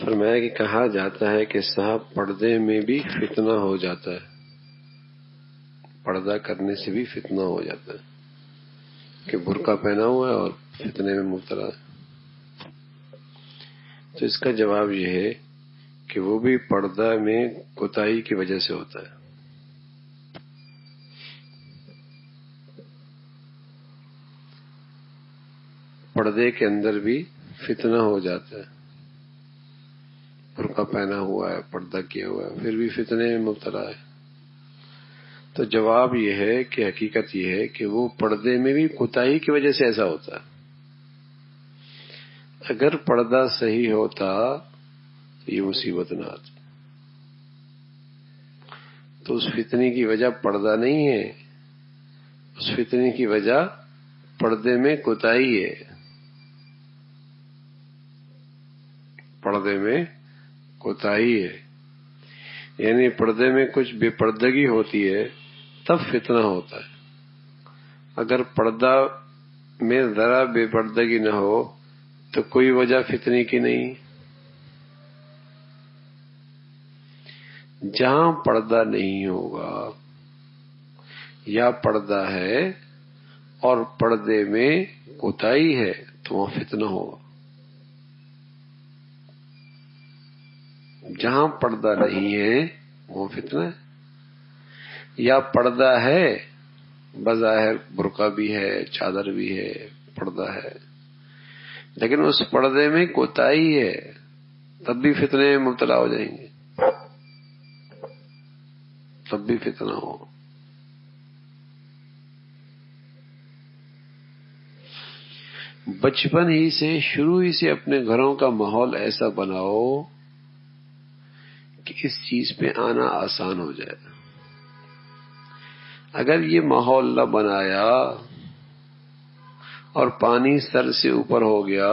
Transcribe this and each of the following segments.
فرمایا کہ کہا جاتا ہے کہ صاحب پردے میں بھی فتنہ ہو جاتا ہے، پردہ کرنے سے بھی فتنہ ہو جاتا ہے کہ برقع پہنا ہوا ہے اور فتنے میں مبتلا ہے۔ تو اس کا جواب یہ ہے کہ وہ بھی پردہ میں کوتاہی کی وجہ سے ہوتا ہے۔ پردے کے اندر بھی فتنہ ہو جاتا ہے، برقع پہنا ہوا ہے، پردہ کیا ہوا ہے، پھر بھی فتنے میں مبتلا ہے۔ تو جواب یہ ہے کہ حقیقت یہ ہے کہ وہ پردے میں بھی کوتاہی کی وجہ سے ایسا ہوتا ہے۔ اگر پردہ صحیح ہوتا تو یہ مصیبت نہ آتی۔ تو اس فتنے کی وجہ پردہ نہیں ہے، اس فتنے کی وجہ پردے میں کوتاہی ہے، پردے میں کوتاہی ہے۔ یعنی پردے میں کچھ بے پردگی ہوتی ہے تب فتنہ ہوتا ہے۔ اگر پردہ میں ذرا بے پردگی نہ ہو تو کوئی وجہ فتنے کی نہیں۔ جہاں پردہ نہیں ہوگا یا پردہ ہے اور پردے میں کوتاہی ہے تو وہاں فتنہ ہوگا۔ جہاں پردہ نہیں ہے وہ فتنہ ہے، یا پردہ ہے بظاہر برقع بھی ہے، چادر بھی ہے، پردہ ہے، لیکن اس پردے میں کوتاہی ہے تب بھی فتنے میں مبتلا ہو جائیں گے، تب بھی فتنہ ہو۔ بچپن ہی سے، شروع ہی سے اپنے گھروں کا ماحول ایسا بناؤ کہ اس چیز پہ آنا آسان ہو جائے۔ اگر یہ ماحول نہ بنایا اور پانی سر سے اوپر ہو گیا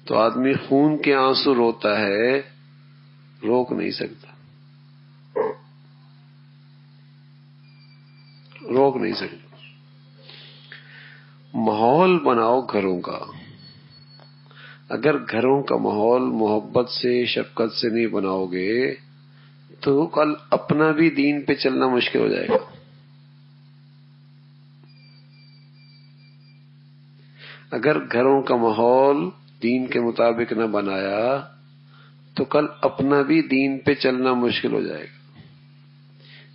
تو آدمی خون کے آنسو روتا ہے، روک نہیں سکتا، روک نہیں سکتا۔ ماحول بناؤ گھروں کا۔ اگر گھروں کا ماحول محبت سے، شفقت سے نہیں بناؤ گے تو کل اپنا بھی دین پہ چلنا مشکل ہو جائے گا۔ اگر گھروں کا ماحول دین کے مطابق نہ بنایا تو کل اپنا بھی دین پہ چلنا مشکل ہو جائے گا۔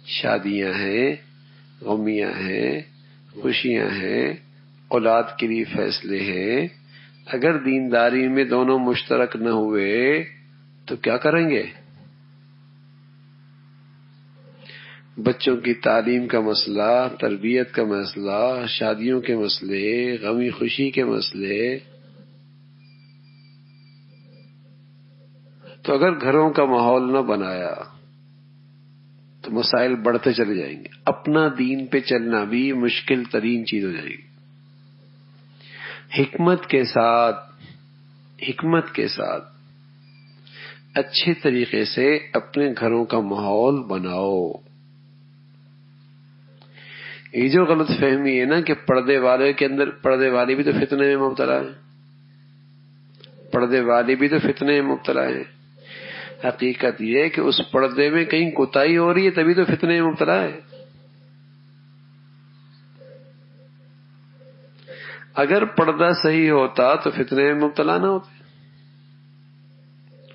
شادیاں ہیں، غمیاں ہیں، خوشیاں ہیں، اولاد کے لیے فیصلے ہیں، اگر دینداری میں دونوں مشترک نہ ہوئے تو کیا کریں گے؟ بچوں کی تعلیم کا مسئلہ، تربیت کا مسئلہ، شادیوں کے مسئلے، غمی خوشی کے مسئلے، تو اگر گھروں کا ماحول نہ بنایا تو مسائل بڑھتے چلے جائیں گے، اپنا دین پہ چلنا بھی مشکل ترین چیز ہو جائے گی۔ حکمت کے ساتھ اچھے طریقے سے اپنے گھروں کا ماحول بناؤ۔ یہ جو غلط فہمی ہے نا کہ پردے والے کے اندر، پردے والی بھی تو فتنے میں مبتلا ہے، پردے والی بھی تو فتنے میں مبتلا ہے۔ حقیقت یہ ہے کہ اس پردے میں کہیں کوتاہی ہو رہی ہے تبھی تو فتنے میں مبتلا ہے۔ اگر پردہ صحیح ہوتا تو فتنے میں مبتلا نہ ہوتے،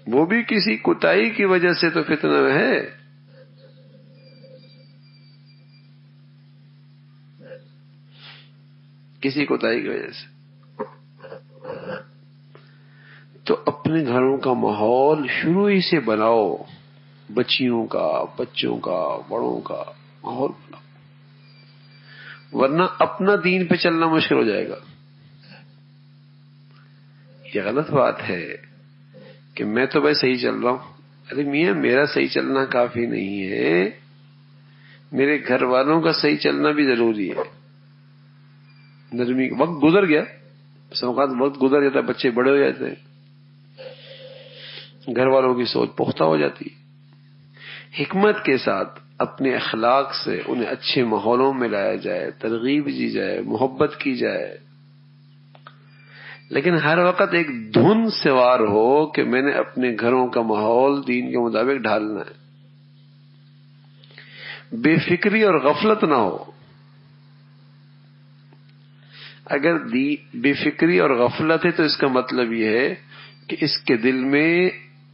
وہ بھی کسی کوتاہی کی وجہ سے تو فتنہ میں ہے۔ کسی کوتاہی کی وجہ سے تو اپنے گھروں کا ماحول شروع ہی سے بناؤ، بچیوں کا، بچوں کا، بڑوں کا ماحول بناؤ، ورنہ اپنا دین پہ چلنا مشکل ہو جائے گا۔ یہ غلط بات ہے کہ میں تو بھائی صحیح چل رہا ہوں۔ ارے میاں، میرا صحیح چلنا کافی نہیں ہے، میرے گھر والوں کا صحیح چلنا بھی ضروری ہے۔ نرمی، وقت گزر گیا، اوقات وقت گزر جاتا ہے، بچے بڑے ہو جاتے ہیں، گھر والوں کی سوچ پختہ ہو جاتی ہے۔ حکمت کے ساتھ اپنے اخلاق سے انہیں اچھے ماحولوں میں لایا جائے، ترغیب دی جائے، محبت کی جائے، لیکن ہر وقت ایک دھن سوار ہو کہ میں نے اپنے گھروں کا ماحول دین کے مطابق ڈھالنا ہے. بے فکری اور غفلت نہ ہو. اگر بے فکری اور غفلت ہے تو اس کا مطلب یہ ہے کہ اس کے دل میں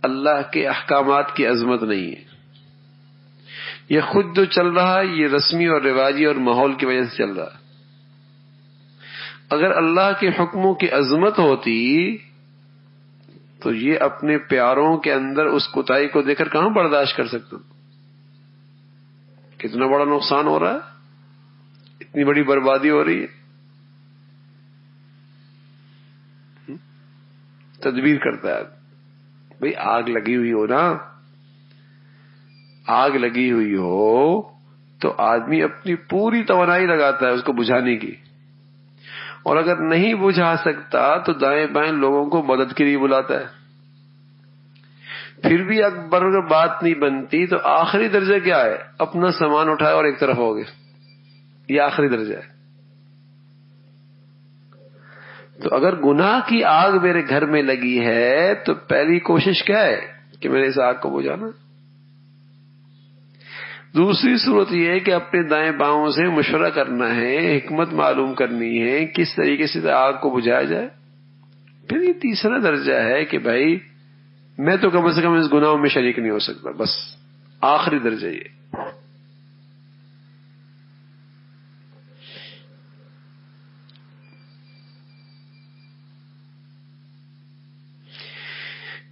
اللہ کے احکامات کی عظمت نہیں ہے. یہ خود جو چل رہا ہے یہ رسمی اور رواجی اور ماحول کی وجہ سے چل رہا ہے. اگر اللہ کے حکموں کی عظمت ہوتی تو یہ اپنے پیاروں کے اندر اس کوتاہی کو دیکھ کر کہاں برداشت کر سکتا. کتنا بڑا نقصان ہو رہا ہے, اتنی بڑی بربادی ہو رہی ہے. تدبیر کرتا ہے بھئی, آگ لگی ہوئی ہو نا, آگ لگی ہوئی ہو تو آدمی اپنی پوری توانائی لگاتا ہے اس کو بجھانے کی, اور اگر نہیں بجھا سکتا تو دائیں بائیں لوگوں کو مدد کے لیے بلاتا ہے. پھر بھی اگر بات نہیں بنتی تو آخری درجہ کیا ہے, اپنا سامان اٹھائے اور ایک طرف ہو گئے. یہ آخری درجہ ہے. تو اگر گناہ کی آگ میرے گھر میں لگی ہے تو پہلی کوشش کیا ہے کہ میں نے اس آگ کو بجھانا. دوسری صورت یہ ہے کہ اپنے دائیں باؤں سے مشورہ کرنا ہے, حکمت معلوم کرنی ہے کس طریقے سے آگ کو بجھایا جائے. پھر یہ تیسرا درجہ ہے کہ بھائی میں تو کم سے کم اس گناہوں میں شریک نہیں ہو سکتا. بس آخری درجہ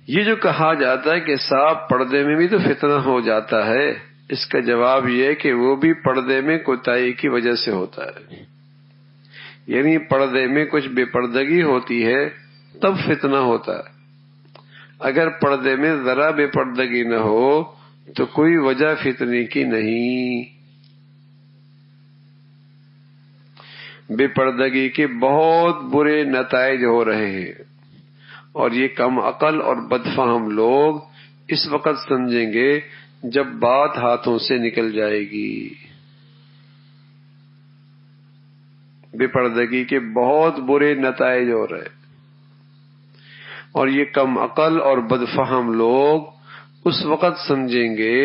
یہ جو کہا جاتا ہے کہ صاحب پردے میں بھی تو فتنہ ہو جاتا ہے, اس کا جواب یہ ہے کہ وہ بھی پردے میں کوتاہی کی وجہ سے ہوتا ہے. یعنی پردے میں کچھ بے پردگی ہوتی ہے تب فتنہ ہوتا ہے. اگر پردے میں ذرا بے پردگی نہ ہو تو کوئی وجہ فتنے کی نہیں. بے پردگی کے بہت برے نتائج ہو رہے ہیں, اور یہ کم عقل اور بدفہم لوگ اس وقت سمجھیں گے جب بات ہاتھوں سے نکل جائے گی. بے پردگی کے بہت برے نتائج ہو رہے, اور یہ کم عقل اور بدفہم لوگ اس وقت سمجھیں گے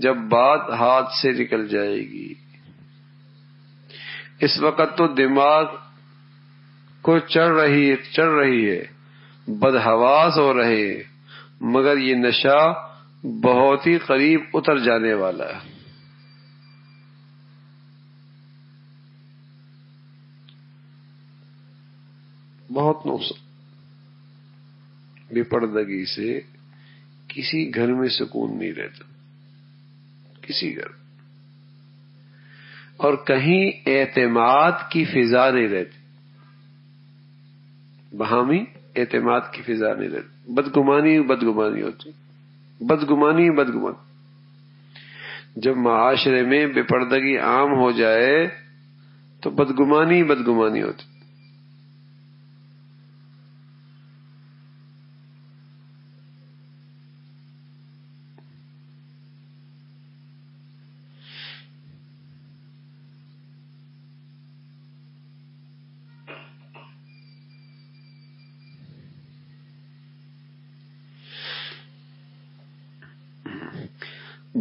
جب بات ہاتھ سے نکل جائے گی. اس وقت تو دماغ کو چڑھ رہی ہے, بدحواس ہو رہے ہیں, مگر یہ نشہ بہت ہی قریب اتر جانے والا ہے. بہت نقصان. بے پردگی سے کسی گھر میں سکون نہیں رہتا, کسی گھر, اور کہیں اعتماد کی فضا نہیں رہتی. باہمی اعتماد کی فضا نہیں رہتی. بدگمانی ہوتی, بدگمانی. جب معاشرے میں بے پردگی عام ہو جائے تو بدگمانی ہوتی.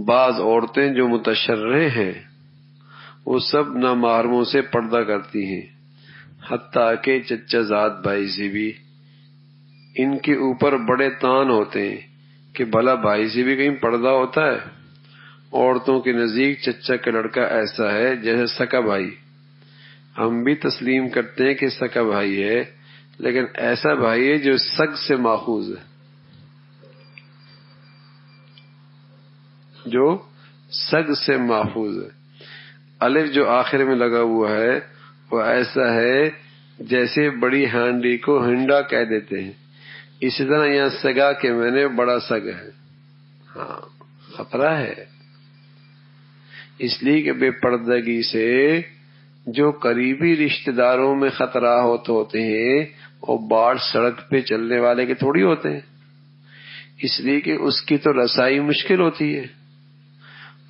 بعض عورتیں جو متشرع ہیں وہ سب نامحرموں سے پردہ کرتی ہیں, حتیٰ کہ چچا زاد بھائی سے بھی. ان کے اوپر بڑے تان ہوتے ہیں کہ بھلا بھائی سے بھی کہیں پردہ ہوتا ہے. عورتوں کے نزدیک چچا کا لڑکا ایسا ہے جیسے سکا بھائی. ہم بھی تسلیم کرتے ہیں کہ سکا بھائی ہے, لیکن ایسا بھائی ہے جو سگ سے ماخوذ ہے, جو سگ سے محفوظ ہے. الف جو آخر میں لگا ہوا ہے وہ ایسا ہے جیسے بڑی ہانڈی کو ہنڈا کہہ دیتے ہیں, اسی طرح یہاں سگا کے میں نے بڑا سگ ہے. ہاں خطرہ ہے, اس لیے کہ بے پردگی سے جو قریبی رشتہ داروں میں خطرہ ہوتے ہیں وہ باڑ سڑک پہ چلنے والے کے تھوڑی ہوتے ہیں. اس لیے کہ اس کی تو رسائی مشکل ہوتی ہے,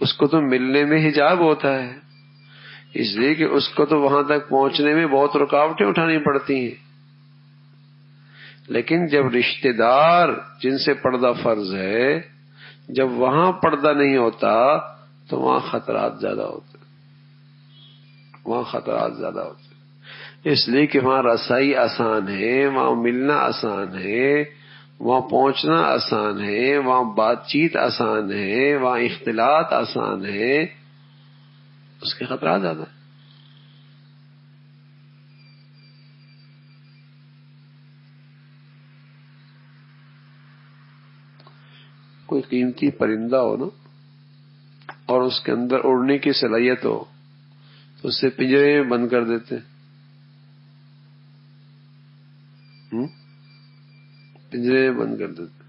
اس کو تو ملنے میں حجاب ہوتا ہے, اس لیے کہ اس کو تو وہاں تک پہنچنے میں بہت رکاوٹیں اٹھانی پڑتی ہیں. لیکن جب رشتہ دار جن سے پردہ فرض ہے، جب وہاں پردہ نہیں ہوتا تو وہاں خطرات زیادہ ہوتے ہیں، وہاں خطرات زیادہ ہوتے ہیں، اس لیے کہ وہاں رسائی آسان ہے، وہاں ملنا آسان ہے، وہاں پہنچنا آسان ہے، وہاں بات چیت آسان ہے، وہاں اختلاط آسان ہے، اس کے خطرات زیادہ ہیں۔ کوئی قیمتی پرندہ ہو نا اور اس کے اندر اڑنے کی صلاحیت ہو تو اسے پنجرے میں بند کر دیتے، پنجرے میں بند کر دیتے،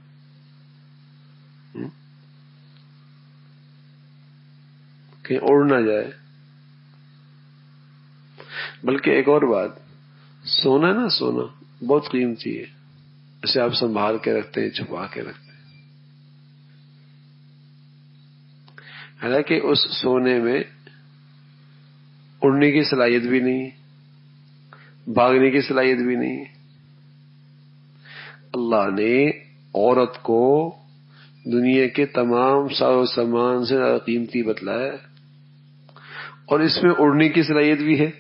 کہیں اڑ نہ جائے۔ بلکہ ایک اور بات، سونا نا، سونا بہت قیمتی ہے، اسے آپ سنبھال کے رکھتے ہیں، چھپا کے رکھتے ہیں، حالانکہ اس سونے میں اڑنے کی صلاحیت بھی نہیں، بھاگنے کی صلاحیت بھی نہیں۔ اللہ نے عورت کو دنیا کے تمام ساز و سامان سے زیادہ قیمتی بتلایا ہے، اور اس میں اڑنے کی صلاحیت بھی ہے۔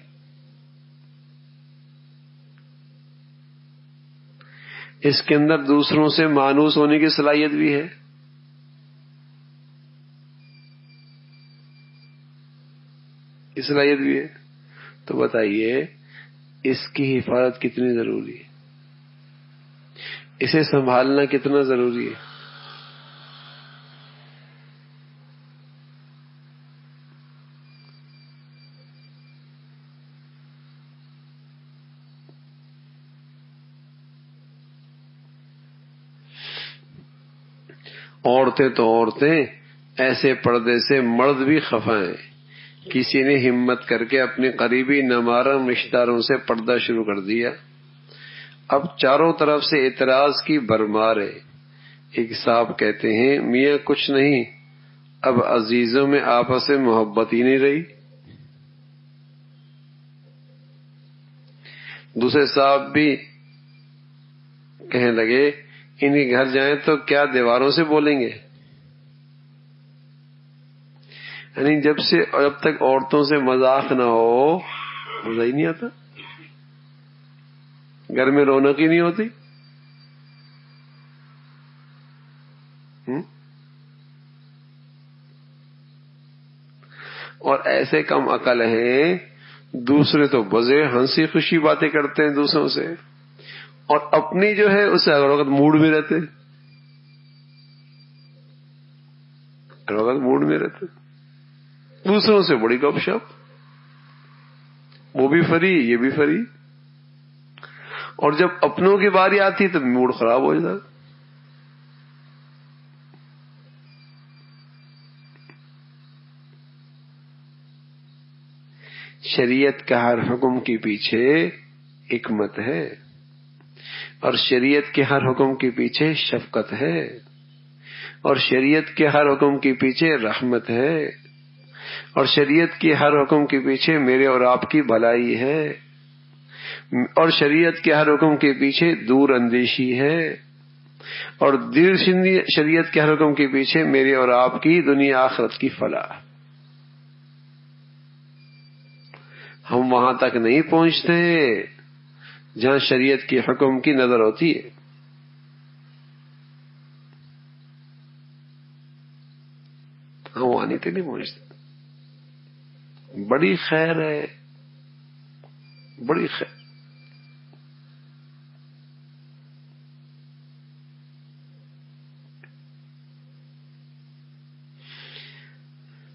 اس کے اندر دوسروں سے مانوس ہونے کی صلاحیت بھی ہے۔ اس صلاحیت بھی ہے، تو بتائیے اس کی حفاظت کتنی ضروری ہے، اسے سنبھالنا کتنا ضروری ہے۔ عورتیں تو عورتیں، ایسے پردے سے مرد بھی خفا ہیں۔ کسی نے ہمت کر کے اپنے قریبی نامحرم رشتہ داروں سے پردہ شروع کر دیا، اب چاروں طرف سے اعتراض کی بھرمار ہے۔ ایک صاحب کہتے ہیں میاں کچھ نہیں، اب عزیزوں میں آپس میں محبت ہی نہیں رہی۔ دوسرے صاحب بھی کہنے لگے انہیں گھر جائیں تو کیا دیواروں سے بولیں گے؟ یعنی جب تک عورتوں سے مذاق نہ ہو مزہ ہی نہیں آتا، گھر میں رونق ہی نہیں ہوتی۔ اور ایسے کم عقل ہیں، دوسرے تو بزے ہنسی خوشی باتیں کرتے ہیں دوسروں سے، اور اپنی جو ہے اسے ہر وقت موڈ میں رہتے، ہر وقت موڈ میں رہتے، دوسروں سے بڑی گپ شپ، وہ بھی فری یہ بھی فری، اور جب اپنوں کی باری آتی تو موڈ خراب ہو جاتا۔ شریعت کا ہر حکم کے پیچھے حکمت ہے، اور شریعت کے ہر حکم کے پیچھے شفقت ہے، اور شریعت کے ہر حکم کے پیچھے رحمت ہے، اور شریعت کے ہر حکم کے پیچھے میرے اور آپ کی بھلائی ہے، اور شریعت کے ہر حکم کے پیچھے دور اندیشی ہے، اور شریعت کے ہر حکم کے پیچھے میرے اور آپ کی دنیا آخرت کی فلاح۔ ہم وہاں تک نہیں پہنچتے جہاں شریعت کے حکم کی نظر ہوتی ہے، ہم وہاں تک نہیں پہنچتے۔ بڑی خیر ہے، بڑی خیر۔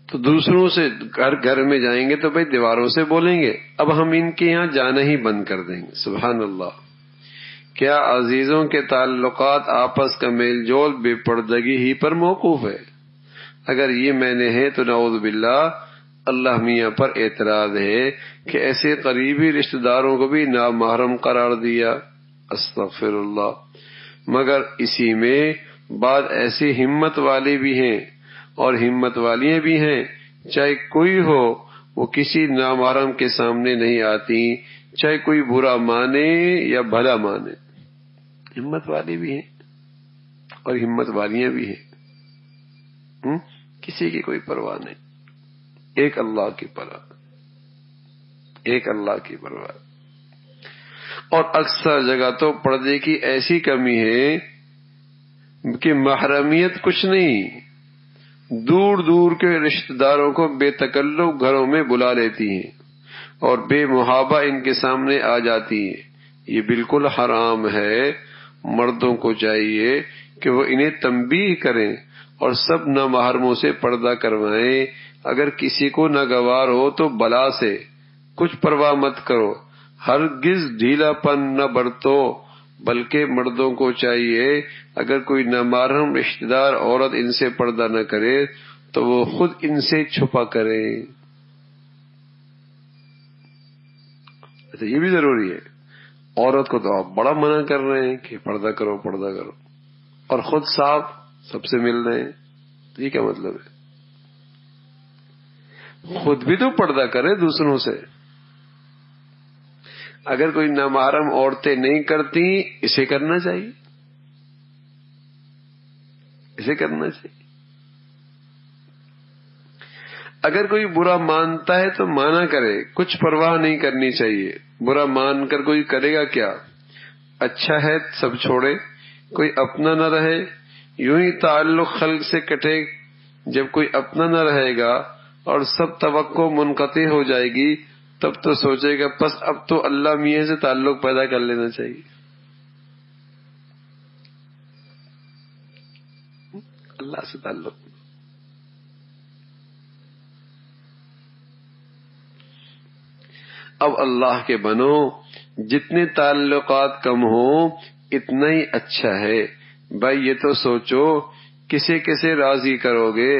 تو دوسروں سے گھر میں جائیں گے تو بھائی دیواروں سے بولیں گے، اب ہم ان کے یہاں جانا ہی بند کر دیں گے۔ سبحان اللہ! کیا عزیزوں کے تعلقات آپس کا میل جول بے پردگی ہی پر موقوف ہے؟ اگر یہ معنی ہے تو نعوذ باللہ اللہ میاں پر اعتراض ہے کہ ایسے قریبی رشتہ داروں کو بھی نامحرم قرار دیا۔ استغفر اللہ! مگر اسی میں بعض ایسی ہمت والے بھی ہیں اور ہمت والیاں بھی ہیں، چاہے کوئی ہو وہ کسی نامحرم کے سامنے نہیں آتی، چاہے کوئی برا مانے یا بھلا مانے۔ ہمت والی بھی ہیں اور ہمت والیاں بھی ہیں، کسی کی کوئی پرواہ نہیں، ایک اللہ کی پرواہ، ایک اللہ کی پرواہ۔ اور اکثر جگہ تو پردے کی ایسی کمی ہے کہ محرمیت کچھ نہیں، دور دور کے رشتہ داروں کو بے تکلف گھروں میں بلا لیتی ہیں اور بے محابہ ان کے سامنے آ جاتی ہیں۔ یہ بالکل حرام ہے۔ مردوں کو چاہیے کہ وہ انہیں تنبیہ کریں اور سب نامحرموں سے پردہ کروائیں۔ اگر کسی کو ناگوار ہو تو بلا سے کچھ پرواہ مت کرو، ہرگز ڈھیلا پن نہ برتو، بلکہ مردوں کو چاہیے اگر کوئی نامحرم رشتہ دار عورت ان سے پردہ نہ کرے تو وہ خود ان سے چھپا کرے۔ یہ بھی ضروری ہے۔ عورت کو تو آپ بڑا منع کر رہے ہیں کہ پردہ کرو پردہ کرو، اور خود صاحب سب سے مل رہے ہیں، تو یہ کیا مطلب ہے؟ خود بھی تو پردہ کرے دوسروں سے۔ اگر کوئی نامحرم عورتیں نہیں کرتی، اسے کرنا چاہیے، اسے کرنا چاہیے۔ اگر کوئی برا مانتا ہے تو مانا کرے، کچھ پرواہ نہیں کرنی چاہیے۔ برا مان کر کوئی کرے گا کیا؟ اچھا ہے سب چھوڑے، کوئی اپنا نہ رہے، یوں ہی تعلق خلق سے کٹے۔ جب کوئی اپنا نہ رہے گا اور سب توقع منقطع ہو جائے گی، تب تو سوچے گا بس اب تو اللہ میاں سے تعلق پیدا کر لینا چاہیے۔ اللہ سے تعلق، اب اللہ کے بنو، جتنے تعلقات کم ہوں اتنا ہی اچھا ہے۔ بھائی یہ تو سوچو کسے کسے راضی کرو گے؟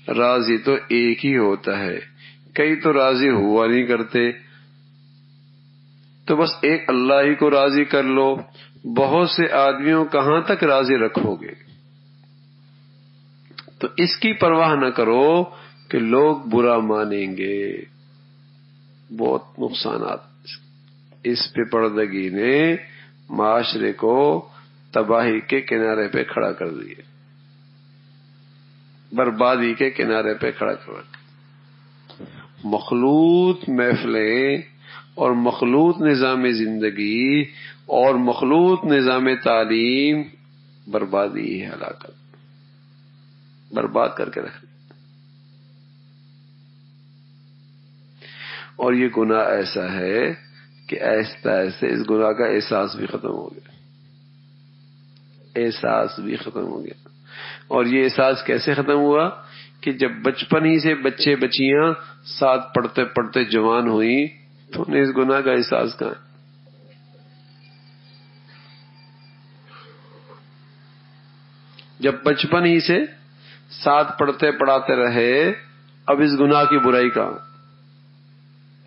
راضی تو ایک ہی ہوتا ہے، کئی تو راضی ہوا نہیں کرتے، تو بس ایک اللہ ہی کو راضی کر لو۔ بہت سے آدمیوں کہاں تک راضی رکھو گے؟ تو اس کی پرواہ نہ کرو کہ لوگ برا مانیں گے۔ بہت نقصانات اس بے پردگی نے معاشرے کو تباہی کے کنارے پہ کھڑا کر دیے، بربادی کے کنارے پہ کھڑا کر دیا۔ مخلوط محفلیں اور مخلوط نظام زندگی اور مخلوط نظام تعلیم بربادی ہے، ہلاکت، برباد کر کے رکھ۔ اور یہ گناہ ایسا ہے کہ آہستہ آہستہ اس گناہ کا احساس بھی ختم ہو گیا، احساس بھی ختم ہو گیا۔ اور یہ احساس کیسے ختم ہوا کہ جب بچپن ہی سے بچے بچیاں ساتھ پڑھتے پڑھتے جوان ہوئی تو انہیں اس گناہ کا احساس کہاں؟ جب بچپن ہی سے ساتھ پڑھتے پڑھاتے رہے، اب اس گناہ کی برائی کہاں؟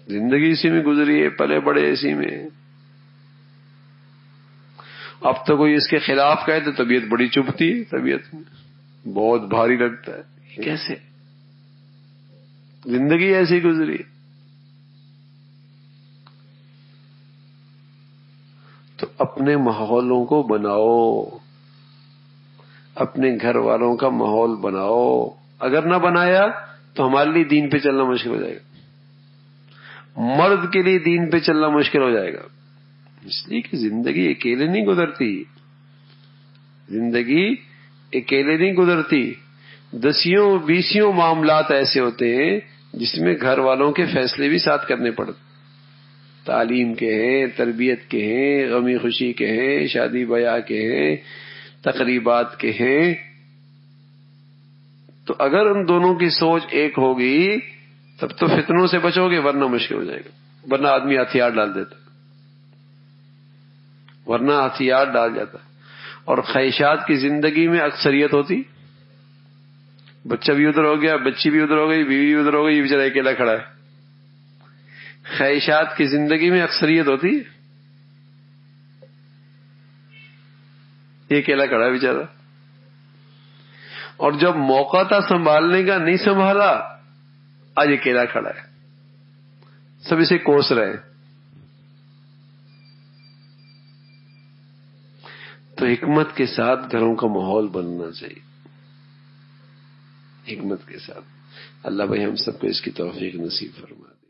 زندگی اسی میں گزری ہے، پلے بڑے اسی میں۔ اب تو کوئی اس کے خلاف کہے تو طبیعت بڑی چبھتی ہے، طبیعت میں بہت بھاری لگتا ہے۔ یہ کیسے؟ زندگی ایسی گزری۔ تو اپنے ماحولوں کو بناؤ، اپنے گھر والوں کا ماحول بناؤ۔ اگر نہ بنایا تو ہمارے لیے دین پہ چلنا مشکل ہو جائے گا، مرد کے لیے دین پہ چلنا مشکل ہو جائے گا۔ اس لیے کہ زندگی اکیلے نہیں گزرتی، زندگی اکیلے نہیں گزرتی۔ دسیوں بیسیوں معاملات ایسے ہوتے ہیں جس میں گھر والوں کے فیصلے بھی ساتھ کرنے پڑتے، تعلیم کے ہیں، تربیت کے ہیں، غمی خوشی کے ہیں، شادی بیاہ کے ہیں، تقریبات کے ہیں۔ تو اگر ان دونوں کی سوچ ایک ہوگی تب تو فتنوں سے بچو گے، ورنہ مشکل ہو جائے گا۔ ورنہ آدمی ہتھیار ڈال دیتا، ورنہ ہتھیار ڈال جاتا۔ اور خواہشات کی زندگی میں اکثریت ہوتی، بچہ بھی ادھر ہو گیا، بچی بھی ادھر ہو گئی، بیوی بھی ادھر ہو گئی، یہ بیچارہ اکیلا کھڑا ہے۔ خواہشات کی زندگی میں اکثریت ہوتی، یہ اکیلا کھڑا ہے بیچارہ۔ اور جب موقع تھا سنبھالنے کا نہیں سنبھالا، آج اکیلا کھڑا ہے، سب اسے کوس رہے ہیں۔ تو حکمت کے ساتھ گھروں کا ماحول بننا چاہیے، حکمت کے ساتھ۔ اللہ بھائی ہم سب کو اس کی توفیق نصیب فرما۔